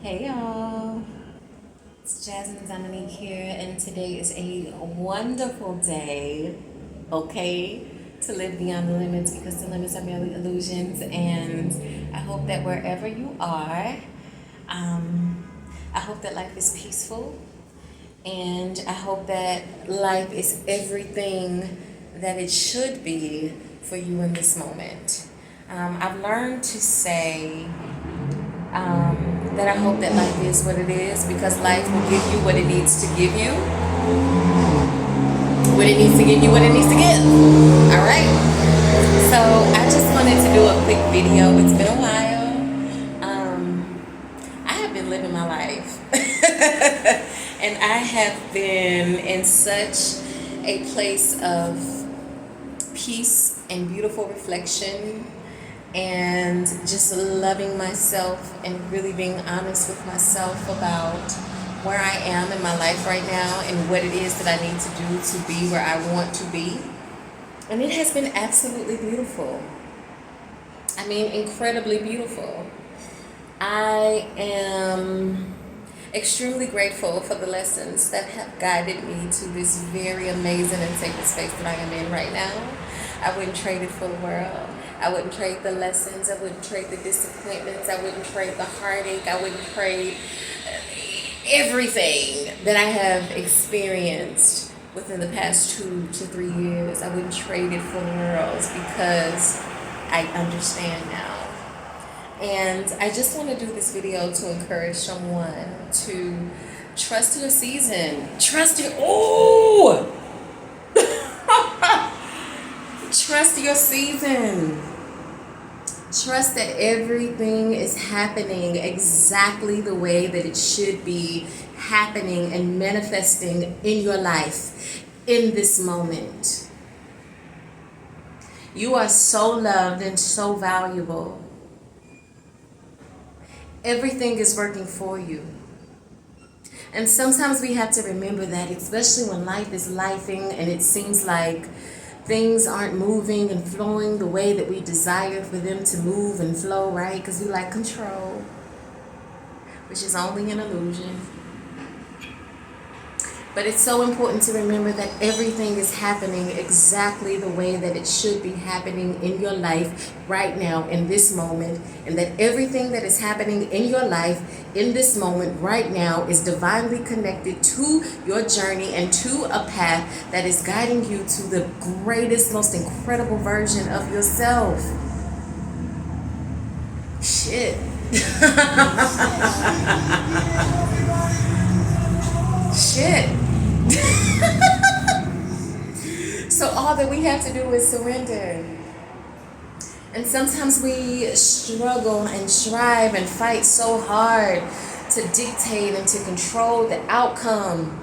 Hey y'all, it's Jasmine Dominique here, and today is a wonderful day, okay, to live beyond the limits because the limits are merely illusions. And I hope that wherever you are, um, I hope that life is peaceful, and I hope that life is everything that it should be for you in this moment. I've learned to say that I hope that life is what it is because life will give you what it needs to give you, what it needs to give you, what it needs to give. All right. So I just wanted to do a quick video. It's been a while. I have been living my life, and I have been in such a place of peace and beautiful reflection and just loving myself and really being honest with myself about where I am in my life right now and what it is that I need to do to be where I want to be. And it has been absolutely beautiful. I mean, incredibly beautiful. I am extremely grateful for the lessons that have guided me to this very amazing and sacred space that I am in right now. I wouldn't trade it for the world. I wouldn't trade the lessons. I wouldn't trade the disappointments. I wouldn't trade the heartache. I wouldn't trade everything that I have experienced within the past 2 to 3 years. I wouldn't trade it for worlds because I understand now. And I just want to do this video to encourage someone to trust your season. Trust your, oh! Trust your season. Trust that everything is happening exactly the way that it should be happening and manifesting in your life in this moment. You are so loved and so valuable. Everything is working for you. And sometimes we have to remember that, especially when life is lifing and it seems like things aren't moving and flowing the way that we desire for them to move and flow, right? Because we like control, which is only an illusion. But it's so important to remember that everything is happening exactly the way that it should be happening in your life right now, in this moment, and that everything that is happening in your life in this moment right now is divinely connected to your journey and to a path that is guiding you to the greatest, most incredible version of yourself. Shit. Shit. So all that we have to do is surrender. And sometimes we struggle and strive and fight so hard to dictate and to control the outcome.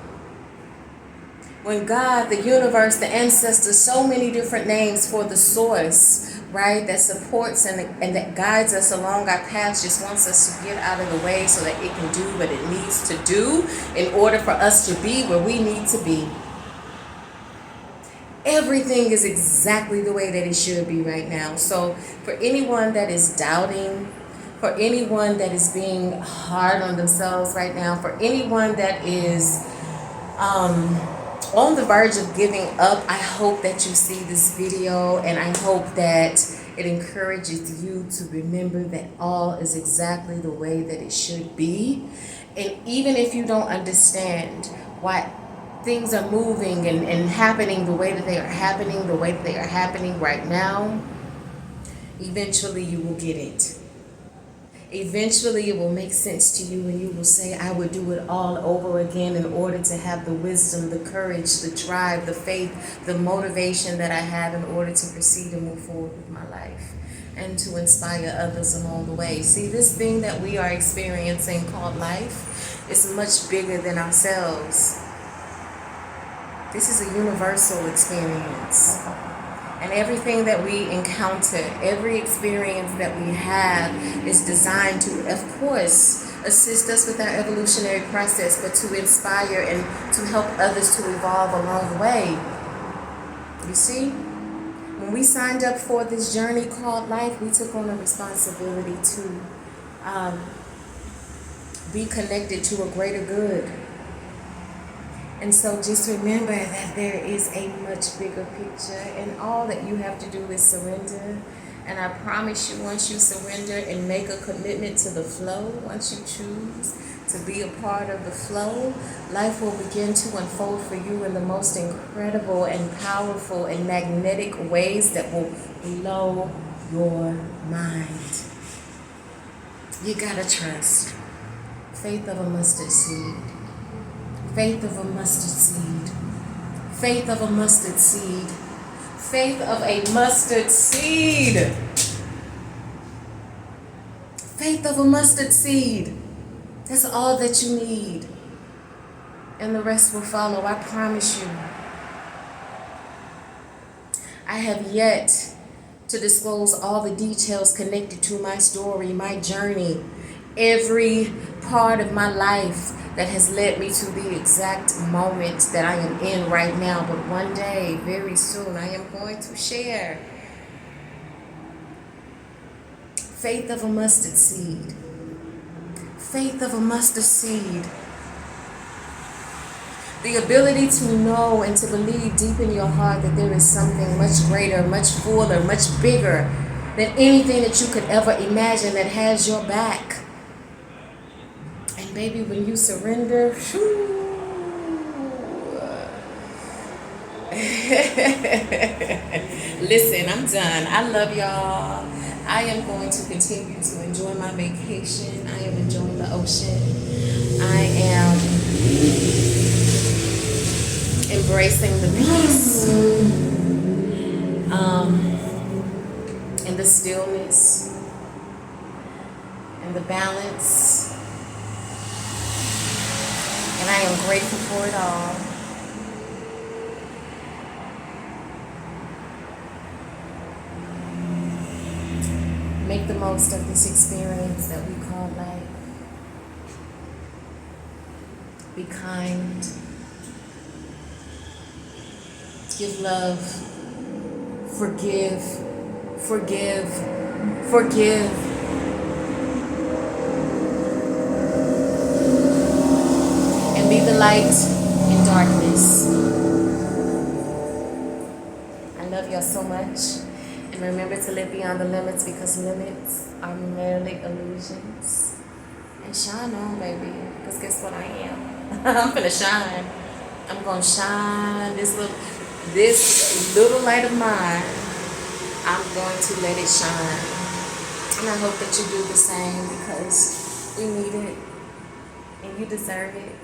When God, the universe, the ancestors, so many different names for the source, right, that supports and that guides us along our paths, just wants us to get out of the way so that it can do what it needs to do in order for us to be where we need to be. Everything is exactly the way that it should be right now. So for anyone that is doubting, for anyone that is being hard on themselves right now, for anyone that is on the verge of giving up, I hope that you see this video, and I hope that it encourages you to remember that all is exactly the way that it should be. And even if you don't understand why things are moving and happening the way that they are happening, the way that they are happening right now, eventually you will get it. Eventually it will make sense to you and you will say, I would do it all over again in order to have the wisdom, the courage, the drive, the faith, the motivation that I have in order to proceed and move forward with my life and to inspire others along the way. See, this thing that we are experiencing called life is much bigger than ourselves. This is a universal experience. And everything that we encounter, every experience that we have is designed to, of course, assist us with our evolutionary process, but to inspire and to help others to evolve along the way. You see? When we signed up for this journey called life, we took on a responsibility to be connected to a greater good. And so just remember that there is a much bigger picture, and all that you have to do is surrender. And I promise you, once you surrender and make a commitment to the flow, once you choose to be a part of the flow, life will begin to unfold for you in the most incredible and powerful and magnetic ways that will blow your mind. You gotta trust. Faith of a mustard seed. Faith of a mustard seed. Faith of a mustard seed. Faith of a mustard seed. Faith of a mustard seed. That's all that you need. And the rest will follow, I promise you. I have yet to disclose all the details connected to my story, my journey, every part of my life that has led me to the exact moment that I am in right now. But one day, very soon, I am going to share. Faith of a mustard seed. Faith of a mustard seed. The ability to know and to believe deep in your heart that there is something much greater, much fuller, much bigger than anything that you could ever imagine that has your back. And baby, when you surrender, listen, I'm done. I love y'all. I am going to continue to enjoy my vacation. I am enjoying the ocean. I am embracing the peace and the stillness and the balance. And I am grateful for it all. Make the most of this experience that we call life. Be kind. Give love. Forgive. Forgive. Forgive. And be the light in darkness. I love y'all so much. And remember to live beyond the limits, because limits are merely illusions. And shine on, baby. Because guess what I am? I'm gonna shine. I'm gonna shine this little light of mine. I'm going to let it shine. And I hope that you do the same, because we need it. And you deserve it.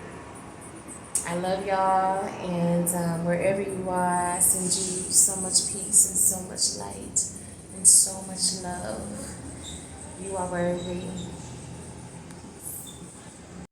I love y'all, and wherever you are, I send you so much peace and so much light and so much love. You are worthy.